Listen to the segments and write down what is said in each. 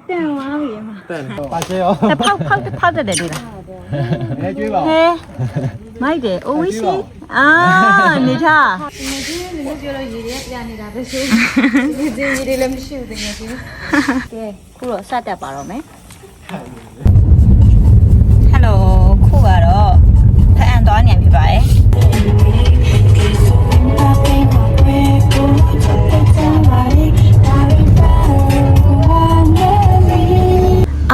တန်သွားပြီမှာတန်ပါစေရောဖောက်တယ်လေလားအဲကျွေးပါဟဲမိုက်တယ်အိုဝီစီအာနေထား ဒီနေ့ဒီနေ့ပြောလို့ရေတွေကပြနေတာပဲဆိုဒီရေတွေလည်းမရှိဘူးတကယ်ကြီးကဲခုတော့စတက်ပါတော့မယ်ဟယ်လိုခုကတော့ဖအန်သွားနေပြီပါတယ်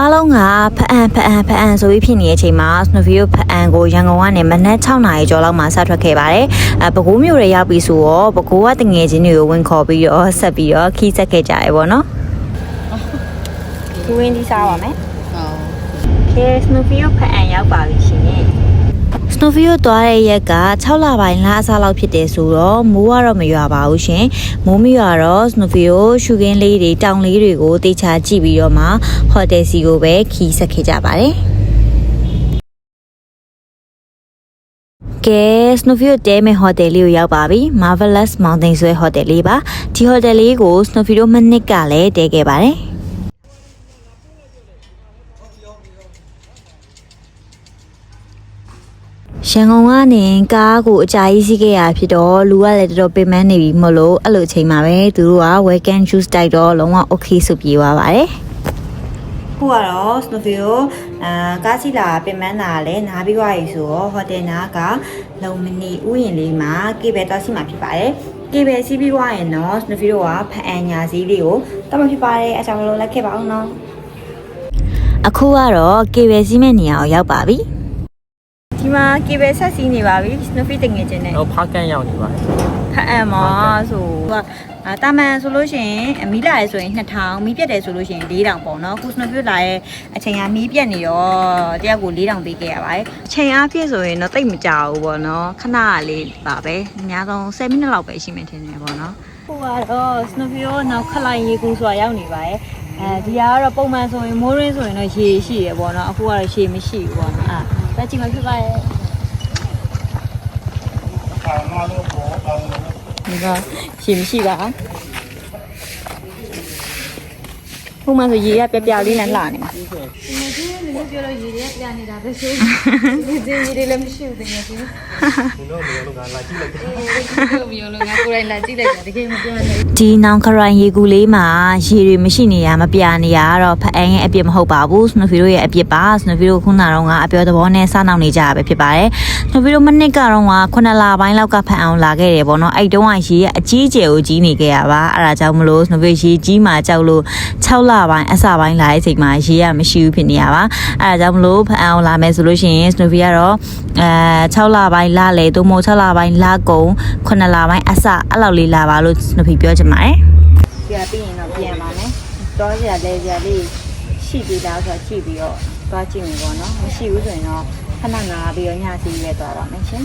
အားလုံးကဖအန်ဆိုပြီးဖြစ်နေတဲ့အချိန်မှာ Snowview ဖအန်ကိုရန်ကုန်ကနေမနက်6နာရီကျော်လောက်မှာစထွက်ခဲ့ပါတယ်။ပဲခူးမြို့ရဲရောက်ပြီဆိုတော့ပဲခူးကတငယ်ချင်းတွေကိုဝင်ခေါ်ပြီးတော့ဆက်ပြီးတော့ခီးဆက်ခဲ့ကြရပေါ့နော်။ဒီဝင်းဒီစားပါမယ်။ဟုတ်။ကဲ Snowview ဖအန်ရောက်ပါပြီရှင်။ Snowview သွားတဲ့ရက်က6လပိုင်းလအစားလောက်ဖြစ်တယ်ဆိုတော့မိုးကတော့မရွာပါဘူးရှင်မိုးမရွာတော့ Snowview ရှူခင်းလေးတွေတောင်လေးတွေကိုတေချာကြည့်ပြီးတော့မှဟိုတယ်စီကိုပဲခီးဆက်ခဲ့ကြပါတယ်ကဲ Snowview တဲမဲ့ဟိုတယ်လေးကိုရောက်ပါပြီ Marvelous Mountain ဆိုတဲ့ဟိုတယ်လေးပါဒီဟိုတယ်လေးကို Snowview မနစ်ကလည်းတဲခဲ့ပါတယ်ရန်ကုန်ကနေကားကိုအကြာကြီးစီးခဲ့ရဖြစ်တော့လူကလည်းတော်တော်ပင်ပန်းနေပြီမလို့အဲ့လိုအချိန်မှာပဲသူတို့က Welcome Juice တိုက်တော့လုံးဝ okay ဆိုပြေးသွားပါတယ်ခုကတော့ Snowview ကားစီးလာပင်ပန်းတာလည်းနားပြီးသွားပြီဆိုတော့ဟိုတယ်နာကလုံမနီဥယျာဉ်လေးမှာကေဘယ်သွားစီးမှာဖြစ်ပါတယ်ကေဘယ်စီးပြီးသွားရင်တော့ Snowview ကဖအန်ညာစည်းလေးကိုတော့မဖြစ်ပါတယ်အကြောင်းလို့လက်ခဲ့ပါအောင်နော်အခုကတော့ကေဘယ်စီးမဲ့နေရာကိုရောက်ပါပြီဒီမှာကေဘယ်ဆက်စီးနေပါပြီ Snowview တငယ်ချင်းနဲ့ဟိုဖားကန်ရောက်နေပါဖအန်မှာဆိုတာမန်ဆိုလို့ရှိရင်မီးလာရဲဆိုရင်2000မီးပြတ်တယ်ဆိုလို့ရှိရင်4000ပေါ့နော်ခု Snowview လာရဲ့အချိန်ကမီးပြတ်နေတော့တယောက်ကို4000ပေးခဲ့ရပါတယ်အချိန်အားဖြင့်ဆိုရင်တော့တိတ်မကြဘူးပေါ့နော်ခဏလေးပါပဲအများဆုံး10မိနစ်လောက်ပဲရှိမှထင်တယ်ပေါ့နော်ခုကတော့ Snowview နောက်ခလိုက်ရေကူးဆိုတာရောက်နေပါတယ်ဒီကတော့ပုံမှန်ဆိုရင်မိုးရင်းဆိုရင်တော့ရေရှိရပေါ့နော်အခုကတော့ရေမရှိဘူးပေါ့နော်တက်ချင်မှဖြစ်ပါရဲ့ဒီကရေမရှိပါပုံမှန်ဆိုရေကပြပြလေးနဲ့လှနေမှာဒီနေ့ဒီနေ့ပြောလို့ရေတွေကပြနေတာပဲဆိုဒီရေတွေလည်းမရှိဘူးတကယ်ကြီးတော့မရောလို့ငါလာကြည့်လိုက်မပြောလို့ငါကိုယ်တိုင်လာကြည့်လိုက်တာတကယ်မပြောနဲ့ဒီနောင်ခရိုင်ရေကူလေးမှာရေတွေမရှိနေရမပြနေရတော့ဖအန်ရဲ့အပြစ်မဟုတ်ပါဘူး Snowview ရဲ့အပြစ်ပါ Snowview ခုနကတော့ကအပြောသဘောနဲ့စနောက်နေကြရပဲဖြစ်ပါတယ် Snowview မနစ်ကတော့9လပိုင်းလောက်ကဖအန်အောင်လာခဲ့တယ်ပေါ့နော်အဲ့တုန်းကရေရဲ့အကြီးကျယ်ကိုကြီးနေခဲ့ရပါအဲ့ဒါကြောင့်မလို့ Snowview ရေကြီးမှကြောက်လို့6လပိုင်းအစပိုင်းလာတဲ့အချိန်မှာရေကမရှိဘူးဖြစ်နေရပါအဲ့ဒါကြောင့်မလို့ဖအန်အောင်လာမယ်ဆိုလို့ရှိရင် Snowview ကတော့6လပိုင်းလာလေသို့မဟုတ်6လပိုင်းလာကုန်9လပိုင်းအစအဲ့လောက်လေးလာပါလို့ Snowview ပြောချင်ပါတယ်ကြည့်ပြီးရင်တော့ပြန်ပါမယ်တော့ကြလဲကြလေးရှိသေးလားဆိုတော့ကြည့်ပြီးတော့သွားကြည့်မယ်ပေါ့နော်မရှိဘူးဆိုရင်တော့ခဏနာပြီးတော့ညစီပဲသွားပါမယ်ရှင်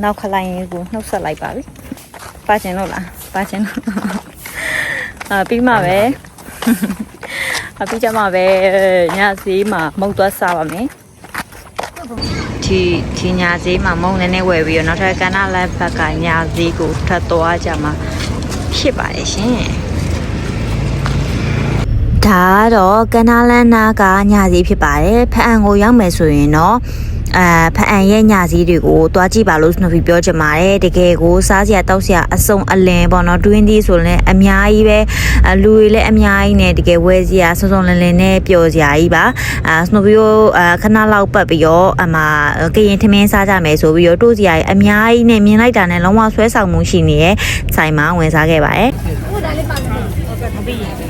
နောက်ခလိုက်ရင်ကိုနှုတ်ဆက်လိုက်ပါပြီပါချင်လို့လားပါချင်လို့ပြီးမှပဲပြီးကြမှာပဲညစီမှာမုတ်သွားစားပါမယ်ဒီညာဈေးမှာမုံနည်းနည်းဝယ်ပြီးတော့နောက်ထပ်ကဏ္ဍလက်ဘက်ကညာဈေးကိုထပ်သွားကြမှာဖြစ်ပါတယ်ရှင်ဒါတော့ကဏ္ဍလန်းနာကညာဈေးဖြစ်ပါတယ်ဖအန်ကိုရောက်မယ်ဆိုရင်တော့ဖအန်ရဲ့ညာစည်းတွေကိုတွားကြည့်ပါလို့ Snowview ပြောချင်ပါတယ်တကယ်ကိုစားစရာတောက်စရာအစုံအလင်ပေါ့နော်တွင်းသီးဆိုလည်းအများကြီးပဲလူတွေလည်းအများကြီးနဲ့တကယ်ဝယ်စရာစုံစုံလင်လင်နဲ့ပျော်စရာကြီးပါSnowview ခဏလောက်ပတ်ပြီးတော့ကရင်ထမင်းစားကြမယ်ဆိုပြီးတော့တိုးစရာကြီးအများကြီးနဲ့မြင်လိုက်တာနဲ့လုံးဝဆွဲဆောင်မှုရှိနေတဲ့ဆိုင်မှာဝင်စားခဲ့ပါတယ်ဟုတ်ဒါလေးပါမယ်ဟုတ်ကဲ့ပြီးရင်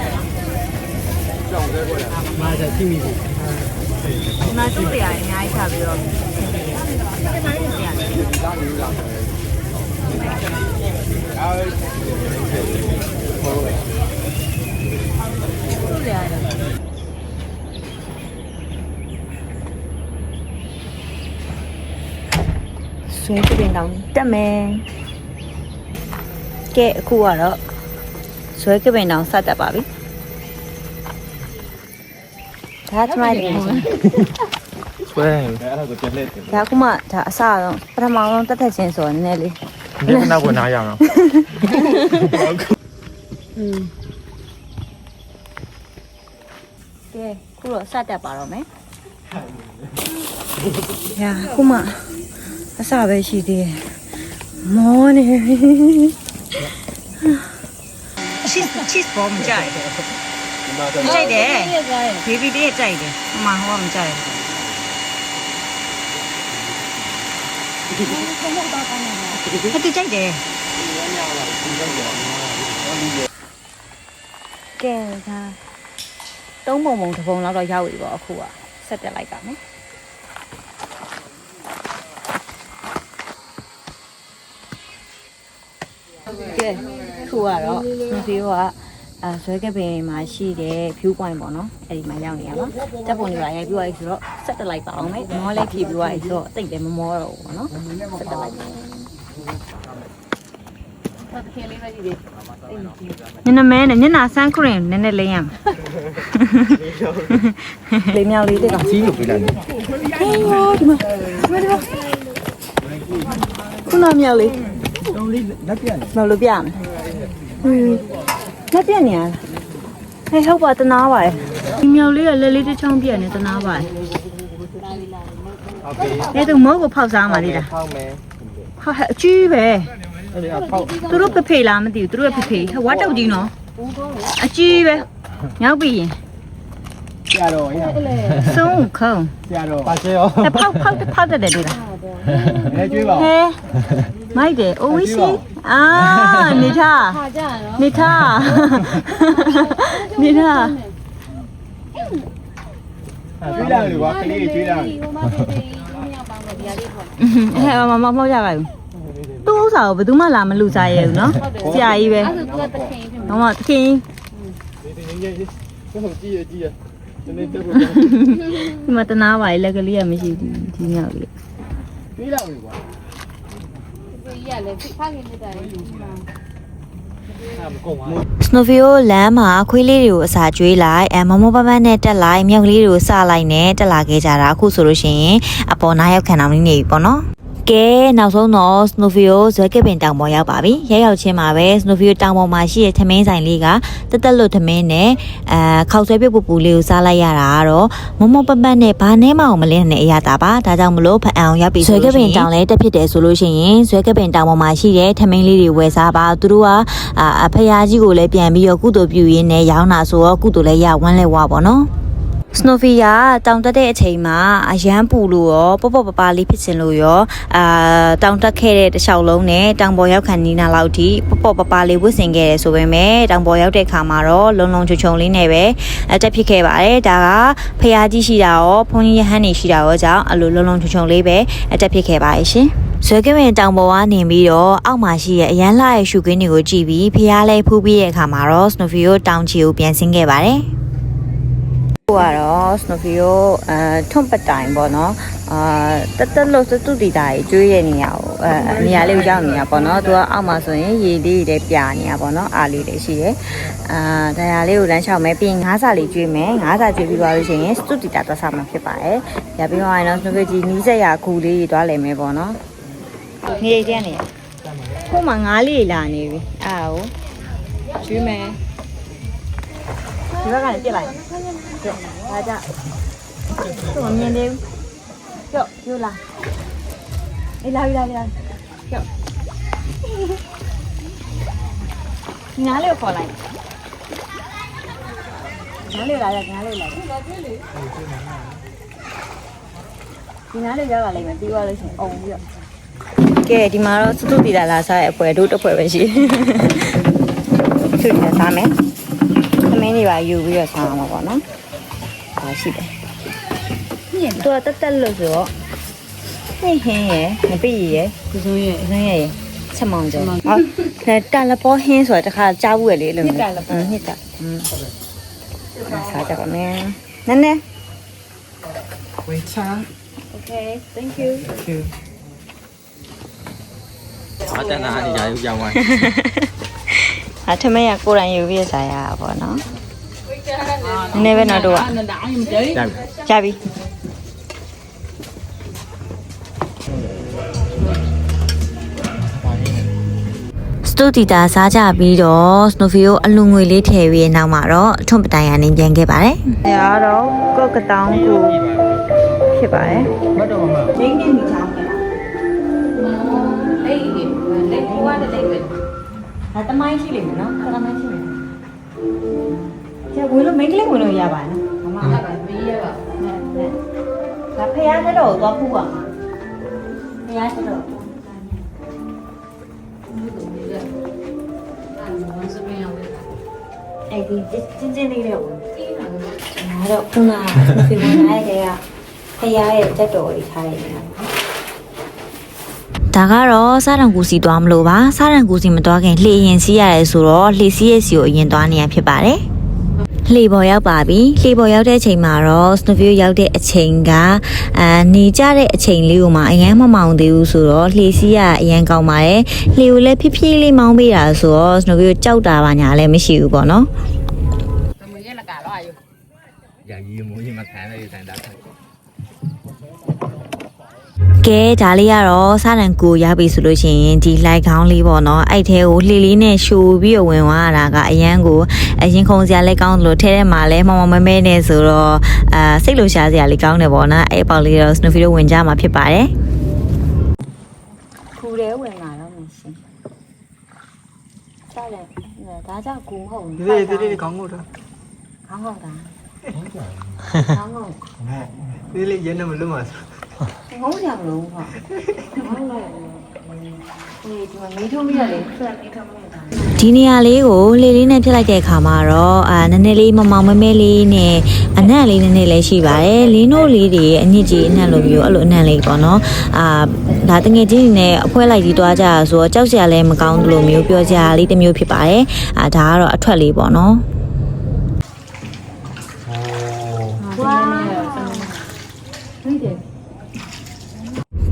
မာကြည့်မိဘူးဒီမှာသူ့တရားအများကြီးချပြီးတော့ဆွေးပြင်တောင်တက်မယ်ကဲအခုကတော့ဆွဲကပင်တောင်စတက်ပါပြီဒါထမိုင်းလေးဆွဲအဲ့ဒါကိုပြက်လက်တယ်ဒါကမှဒါအစတော့ပထမဆုံးတက်တက်ချင်းဆိုတော့နည်းနည်းလေးဒီကနောက်ကိုနားရအောင် ကဲခုတော့စတက်ပါတော့မယ်ညာခုမှအစပဲရှိသေးတယ်မောနေချစ်ပေါ်မကြိုက်ကြိုက်တယ်ဘေဘီလေးကြိုက်တယ်ဟိုမှာဟိုကမကြိုက်ဘူးအဲ့ဒီကြိုက်တယ်ကဲဒါသုံးပုံတစ်ပုံလောက်တော့ရောက်ပြီပေါ့အခုကဆက်တက်လိုက်ပါမယ်ကဲခုကတော့ဒီကဇွဲကပင်မှာရှိတဲ့ view point ပေါ့နော်အဲ့ဒီမှာရောက်နေရပါတက်ပုံတွေပါရိုက်ပြီးသွားပြီဆိုတော့ဆက်တက်လိုက်ပါအောင်မယ်မောလေးဖြည့်ပြီးသွားပြီဆိုတော့တိတ်တယ်မမောတော့ဘူးပေါ့နော်ဆက်တက်လိုက်ပါတော့တကယ်လေးပဲကြည့်တယ်ညနေမဲနဲ့ညနာဆန်းခရင်နည်းနည်းလေးရမယ်လေးမြောက်လေးတက်တော့ စီးလို့ပြလိုက်တယ် ဟေးရောဒီမှာခုနမြောက်လေး တုံးလေးလက်ပြန် မလို့ပြမယ်လက်ပြနေရလားဟဲ့ဟုတ်ပါတနာပါလေဒီမြောက်လေးကလက်လေးတစ်ချောင်းပြနေတနာပါလေ โอเค အဲ့ဒါမဟုတ်ကိုဖောက်စားမှလေးလား ဖောက်မယ် ဟာအကြီးပဲ အဲ့ဒီဖောက် သူတို့ဖဖေလားမသိဘူးသူတို့ဖဖေဝါတောက်ကြီးနော်အကြီးပဲရောက်ပြီရင် ဆရာတော်ရ ဆုံးခုံ ဆရာတော်ပါစေရော ဖောက်တတ်တယ်လေလား လဲကျွေးပါ ဟဲမိုက်တယ်အိုဝီစီအာနေထား ခါကြနော် နေထားနေထား ကျွေးလာလေကွာခလေးကျွေးလာ ဟိုမှာဒီမြောက်ပါမယ်ဒီဟာလေးပေါ့ ဟဲ့မရပါဘူးသူ့ဥစ္စာကိုဘယ်သူမှလာမလူစားရဘူးနော်ဆရာကြီးပဲ အဲ့ဒါသူကတခင်ဖြစ်မှာ ဟောတခင် ဒီငယ်ကြီးကိုကြည့်ရဒီနေ့တက်ဖို့ ဒီမှာတနာပါလေလက်ကလေးကမရှိဘူးဒီမြောက်လေး ကျွေးလာလေကွာ ဒီရလေဖခင်နေတာလေဒီမှာ အဲ့မကုန်ပါ Snowview လမ်းမှာခွေးလေးတွေကိုအစာကျွေးလိုက်မမပပန်းနဲ့တက်လိုက်မြောက်ကလေးတွေကိုစလိုက်နဲ့တက်လာခဲ့ကြတာအခုဆိုလို့ရှိရင်အပေါ်နားရောက်ခံအောင်နေပြီပေါ့နော်ကဲနောက်ဆုံးတော့ Snowview ဇွဲကပင်တောင်ပေါ်ရောက်ပါပြီရောက်ချင်းမှာပဲ Snowview တောင်ပေါ်မှာရှိတဲ့ထမင်းဆိုင်လေးကတက်လွတ်ထမင်းနဲ့ခောက်ဆွဲပြုတ်ပူလေးကိုစားလိုက်ရတာကတော့မမပပန်းနဲ့ဘာနဲ့မှမလင်းတဲ့အရာတာပါဒါကြောင့်မလို့ဖအံအောင်ရောက်ပြီဆိုလို့ရှိရင်ဇွဲကပင်တောင်လည်းတက်ဖြစ်တယ်ဆိုလို့ရှိရင်ဇွဲကပင်တောင်ပေါ်မှာရှိတဲ့ထမင်းလေးတွေဝယ်စားပါသူတို့ကအဖယားကြီးကိုလည်းပြန်ပြီးတော့ကုသိုလ်ပြုရင်းနဲ့ရောင်းတာဆိုတော့ကုသိုလ်လည်းရဝမ်းလဲဝါပေါ့နော်Snowvia တောင်တက်တဲ့အချိန်မှာအရန်ပူလို့ရောပေါ့ပပလေးဖြစ်ချင်လို့ရောတောင်တက်ခဲ့တဲ့တစ်လျှောက်လုံးနဲ့တောင်ပေါ်ရောက်ခံနီးနာလောက်ထိပေါ့ပလေးဝစ်ဆင်ခဲ့တယ်ဆိုပေမဲ့တောင်ပေါ်ရောက်တဲ့ခါမှာတော့လုံလုံချုံလေးနဲ့ပဲတက်ဖြစ်ခဲ့ပါတယ်ဒါကဖျားကြီးရှိတာရောဘုန်းကြီးရဟန်းနေရှိတာရောကြောင့်အလိုလုံလုံချုံလေးပဲတက်ဖြစ်ခဲ့ပါရဲ့ရှင်ဇွဲကပင်တောင်ပေါ်ကနေပြီးတော့အောက်မှာရှိတဲ့အရန်လှရဲ့ရှုခင်းတွေကိုကြည့်ပြီးဖျားလဲဖူးပြီးတဲ့အခါမှာတော့ Snowvia တောင်ချီကိုပြန်ဆင်းခဲ့ပါတယ်ကတော့ Snowview ထွန်းပတိုင်ပေါ့နော်တက်လို့တူတီတာကြီးကျွေးရနေရအောင်နေရာလေးကိုရောက်နေတာပေါ့နော်သူကအောက်မှာဆိုရင်ရေလေးတွေပြနေတာပေါ့နော်အားလေးတွေရှိတယ်တရားလေးကိုလမ်းလျှောက်မယ်ပြီးရင်ငါးစာလေးကျွေးမယ်ငါးစာကျွေးပြီးသွားလို့ရှိရင်တူတီတာသွားစားမှာဖြစ်ပါတယ်ရပြီးတော့နော် Snowview ကြီးနီးစက်ရကူလေးကြီးသွားလည်မယ်ပေါ့နော်နေရတဲ့နေရခုမှငါးလေးလာနေပြီအဲ့ဒါကိုကျွေးမယ်ဒီဘက်ကလည်းပြစ်လိုက်ဒါကြသူ့မမြင်သေးဘူးကြော့ယူလာအေးလာကြော့ငါးလေးကိုခေါ်လိုက်ငါးလေးလာကြငါးလေးလာဒီငါးလေးရောက်လာလိမ့်မယ်ပြီးသွားလို့ရှိရင်အုံပြီးတော့ကဲဒီမှာတော့စတုတီလာလာစားရဲ့အဖွဲတို့တစ်ဖွဲပဲရှိသူ့ထစားမယ်သမင်းတွေပါယူပြီးတော့စားအောင်ပါပေါ့နော်ဒါရှိတယ်သူကတက်လို့ဆိုတော့ဟင်းရယ်မပိရယ်ကုစိုးရယ်ချက်မောင်ကျော်ဟာတာလပေါ်ဟင်းဆိုတာတခါကြားဘူးရလေလို့နှစ်တာစားကြပါမယ်နည်းနည်း ဝေးချာ Okay thank you အတန်းသားနေကြရုပ်ကြောင်းသွား အထမရကိုယ်တိုင်ယူပြီးစားရတာပေါ့နော်နည်းနည်းပဲတော့တော့ကြပြီ တူတီတာစားကြပြီးတော့ Snowy ကိုအလူငွေလေးထည့်ပြီးနောက်မှာတော့အထွတ်ပတိုင်ကနေပြန်ခဲ့ပါတယ်။ဒါကတော့ကော့ကတောင်းကိုဖြစ်ပါတယ်။ မတ်တော့မမ ဒိန်းနဲ့မိသားပဲလား အဲ့ဒီလက်ကူကလည်းပဲ ။ဒါတမိုင်းရှိလိမ့်မယ်နော်။တမိုင်းရှိမယ်။ကျဝင်လို့မိတ်ကလေးဝင်လို့ရပါနော်။မမ ရပါမီးရပါ နဲ့နဲ့ဒါဖျားတဲ့တော့သွားဖူးပါမှာဖျားတဲ့တော့ အဲ့ဒီချင်းလေးတဲ့ဝင်ဒါတော့ခုနကဒီဝင်လာတဲ့ကဖျားရဲ့တက်တော်လေးထားရနေတာဒါကတော့စားရန်ကူစီသွားမလို့ပါစားရန်ကူစီမသွားခင်လှေရင်စီးရတယ်ဆိုတော့လှေစီးရဲ့စီကိုအရင်သွားနေရဖြစ်ပါတယ်လှေပေါ်ရောက်ပါပြီလှေပေါ်ရောက်တဲ့အချိန်မှာတော့ Snowy ရောက်တဲ့အချိန်ကနေကြတဲ့အချိန်လေးကိုမှအရန်မမောင်သေးဘူးဆိုတော့လှေစီးရအရန်ကောင်းပါတယ်လှေကိုလည်းဖြည်းဖြည်းလေးမောင်းပေးတာဆိုတော့ Snowy ကိုကြောက်တာပါညာလည်းမရှိဘူးပေါ့နော် မီးရလကတော့အယူ อย่ายีมูยีมาแทนเลยแต่ดัก ကဲဒါလေးကတော့စားရန်ကူရပြီဆိုလို့ရှိရင်ဒီလိုက်ခေါင်းလေးပေါ့နော်အဲ့ထဲကိုလှေလေးနဲ့ရှိုးပြီးဝင်သွားတာကအရန်ကိုအရင်ခုံစရာလေးကောင်းလို့ထဲထဲမှာလဲမောင်မောင်မဲမဲနဲ့ဆိုတော့စိတ်လိုရှားစရာလေးကောင်းတယ်ပေါ့နော်အဲ့ပေါက်လေးတော့ Snowy တို့ဝင်ကြမှာဖြစ်ပါတယ်ခူရဲဝင်လာတော့မယ်ရှင်စားရဒါကြောင့်ကူဟုတ် ဒီခေါင်းငုတ်တာ ခေါင်းဟုတ်တာခေါင်းဟုတ် ဒီလေးရင်းနေမလို့မှာ ငုံးကြမလို့ဟာဟုတ်လားဒီမှာမီးထုံးရလေဆက်မီးထုံးနေတာဒီနေရာလေးကိုလေလေးနဲ့ဖြတ်လိုက်တဲ့အခါမှာတော့နည်းနည်းလေးမမောင်မဲမဲလေးနဲ့အနံ့လေးနည်းနည်းလေးရှိပါတယ်လင်းတို့လေးတွေအညစ်ကြီးအနံ့လိုမျိုးအဲ့လိုအနံ့လေးပေါ့နော်ဒါတငယ်ချင်းတွေနဲ့အဖွဲလိုက်ပြီးသွားကြဆိုတော့ကြောက်စရာလည်းမကောင်းဘူးလို့မျိုးပြောစရာလေးတစ်မျိုးဖြစ်ပါတယ်ဒါကတော့အထွက်လေးပေါ့နော်ဝါ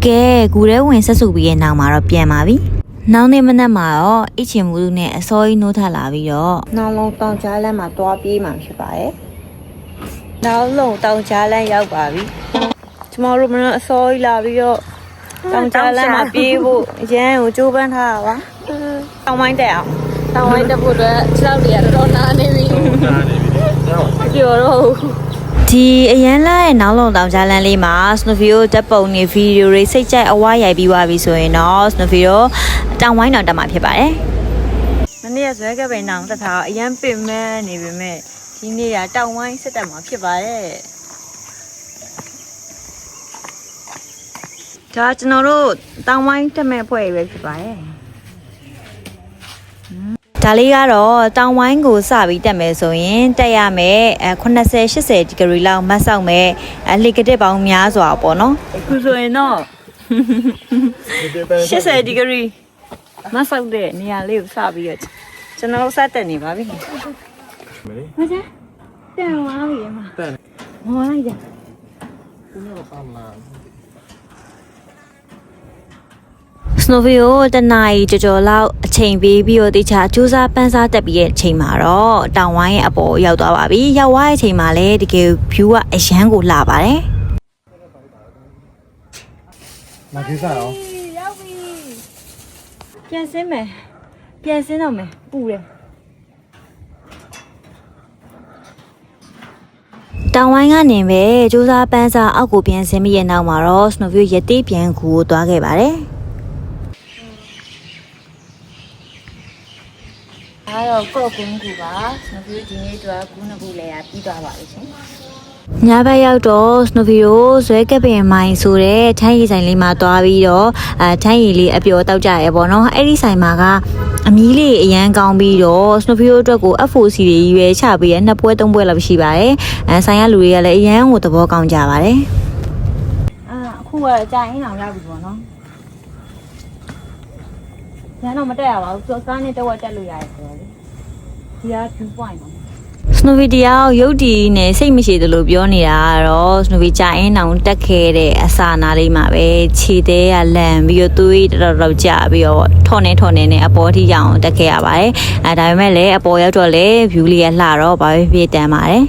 ကဲကူရဲဝင်ဆက်စုပြီးရဲ့နောက်မှာတော့ပြန်ပါပြီ။နောက်နေ့မနက်မှာတော့အချင်မှုနဲ့အစောကြီးနိုးထလာပြီးတော့နောက်လုံးတောင်ကြားလမ်းမှာတွားပြေးမှဖြစ်ပါရဲ့။နောက်လုံးတောင်ကြားလမ်းရောက်ပါပြီ။ကျမတို့မနက်အစောကြီးလာပြီးတော့တောင်ကြားလမ်းမှာပြေးဖို့အရန်ကိုကြိုးပမ်းထားတာပါ။တောင်ဝိုင်းတက်အောင်။တောင်ဝိုင်းတက်ဖို့အတွက်ခြေထောက်တွေကတော်တော်နာနေပြီ။ပြောတော့ဒီအရန်လာရဲ့နောက်လုံတောင်ကြားလမ်းလေးမှာ Snowy တို့တက်ပုံနေဗီဒီယိုတွေစိတ်ကြိုက်အဝါရိုက်ပြီးသွားပြီဆိုရင်တော့ Snowy တို့တောင်ဝိုင်းတော်တက်မှာဖြစ်ပါတယ်။မနေ့ကဇွဲကပင်တောင်တက်တာအရန်ပင်မဲနေပေမဲ့ဒီနေ့ကတောင်ဝိုင်းစစ်တက်မှာဖြစ်ပါတယ်။ဒါကျွန်တော်တို့တောင်ဝိုင်းတက်မဲ့ဖွဲ့ပဲဖြစ်ပါတယ်။ဒါလေးကတော့တောင်ဝိုင်းကိုစပြီးတက်မယ်ဆိုရင်တက်ရမယ်80 80ဒီဂရီလောက်မတ်ဆောက်မယ်လှေကတက်ပေါင်းများစွာပေါ့နော်အခုဆိုရင်တော့80ဒီဂရီမတ်ဆောက်တဲ့နေရာလေးကိုစပြီးတော့ကျွန်တော်စတက်နေပါပြီဟုတ်ကြတက်သွားပြီမှာတက်ဟောလိုက်ကြSnowy ကိုတနားရီကြော်လောက်အချိန်ပေးပြီးတော့တခြားကြိုးစားပန်းစားတက်ပြီးရဲ့အချိန်မှာတော့တောင်ဝိုင်းရဲ့အပေါ်ရောက်သွားပါပြီ။ရောက်သွားတဲ့အချိန်မှာလည်းတကယ် view ကအရန်ကိုလှပါတယ်။မကြီးစားအောင် ။ရောက်ပြီ။ပြန်ဆင်းမယ်။ပြန်ဆင်းတော့မယ်။ပူတယ်။တောင်ဝိုင်းကနေပဲကြိုးစားပန်းစားအောက်ကိုပြန်ဆင်းပြီးရဲ့နောက်မှာတော့ Snowy ရသေးပြန်ကူကိုသွားခဲ့ပါတယ်။အားတော့ကော့ကုန်းကူပါ။ Snowy ဒီနေ့တော့ကူးနှစ်ခုလဲရပြီးသွားပါပြီရှင်။ညဘက်ရောက်တော့ Snowy တို့ဇွဲကပင်မိုင်းဆိုတဲ့ထန်းရည်ဆိုင်လေးမှာသွားပြီးတော့ထန်းရည်လေးအပျော်တောက်ကြရဲပေါ့နော်။အဲ့ဒီဆိုင်မှာကအမီးလေးအရန်ကောင်းပြီးတော့ Snowy တို့အတွက်ကို FOC တွေကြီးပဲချပေးရနှစ်ပွဲသုံးပွဲလောက်ရှိပါတယ်။ဆိုင်ရလူတွေကလည်းအရန်ကိုသဘောကောင်းကြပါတယ်။အခုကအကြိုင်အောင်ရောက်ပြီပေါ့နော်။ညတော့မတက်ရပါဘူး။ကားနဲ့တက်ဝက်တက်လို့ရတယ်ဆိုတော့လေ။ဒီက view point ပါSnowy တရားရုပ်တီနဲ့စိတ်မရှိသလိုပြောနေတာကတော့ Snowy ကြာအင်းတောင်တက်ခဲ့တဲ့အစာနာလေးမှာပဲခြေသေးကလန့်ပြီးတော့သွေးတော်ကြာပြီးတော့ထော်နေနဲ့အပေါ်ထိရအောင်တက်ခဲ့ရပါတယ်ဒါပေမဲ့လည်းအပေါ်ရောက်တော့လေ view လေးကလှတော့ဘာပဲဖြစ်တမ်းပါတယ်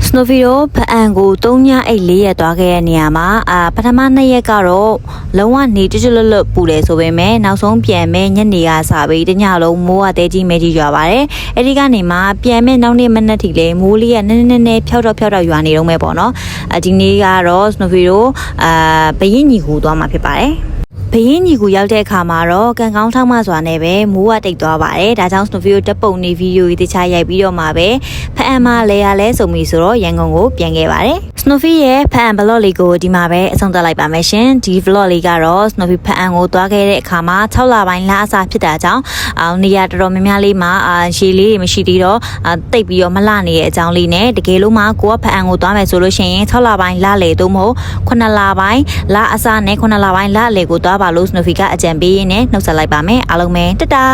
Snowy တို့ဖအံကို3ညအိတ်4ရက်သွားခဲ့တဲ့နေရာမှာပထမ2ရက်ကတော့လုံးဝနေတွတ်လွတ်လွတ်ပူတယ်ဆိုပေမဲ့နောက်ဆုံးပြန်မဲ့ညနေကစပြီးတညလုံးမိုးကတဲကြီးမဲကြီးရွာပါတယ်အဲ့ဒီကနေမှပြန်မဲ့နောက်နေ့မနက်ထိလေမိုးလေးကနည်းနည်းဖြောက်တော့ရွာနေတော့မဲ့ပေါ့နော်ဒီနေ့ကတော့ Snowy တို့ဘရင်ညီကိုသွားမှာဖြစ်ပါတယ်ဘရင်ညီကိုရောက်တဲ့အခါမှာတော့ကံကောင်းထောက်မှစွာနဲ့ပဲမိုးကတိတ်သွားပါတယ်ဒါကြောင့် Snowy တို့တပ်ပုံနေဗီဒီယိုကြီးတခြားရိုက်ပြီးတော့မှပဲဖအံမလဲရလဲဆိုပြီးဆိုတော့ရန်ကုန်ကိုပြန်ခဲ့ပါတယ် Snowy ရဲ့ဖအံ vlog လေးကိုဒီမှာပဲအဆုံးသတ်လိုက်ပါမယ်ရှင်ဒီ vlog လေးကတော့ Snowy ဖအံကိုသွားခဲ့တဲ့အခါမှာ6လပိုင်းလအစားဖြစ်တာကြောင့်နေရာတော်တော်များများလေးမှာရှည်လေးတွေမရှိသေးတော့တိတ်ပြီးတော့မလှနေတဲ့အကြောင်းလေးနဲ့တကယ်လို့မှကိုကဖအံကိုသွားမယ်ဆိုလို့ရှိရင်6လပိုင်းလလေသို့မဟုတ်9လပိုင်းလအစားနဲ့9လပိုင်းလလေကိုသွားပါလို့ Snowy ကအကြံပေးရင်းနဲ့နှုတ်ဆက်လိုက်ပါမယ်အားလုံးပဲတတာ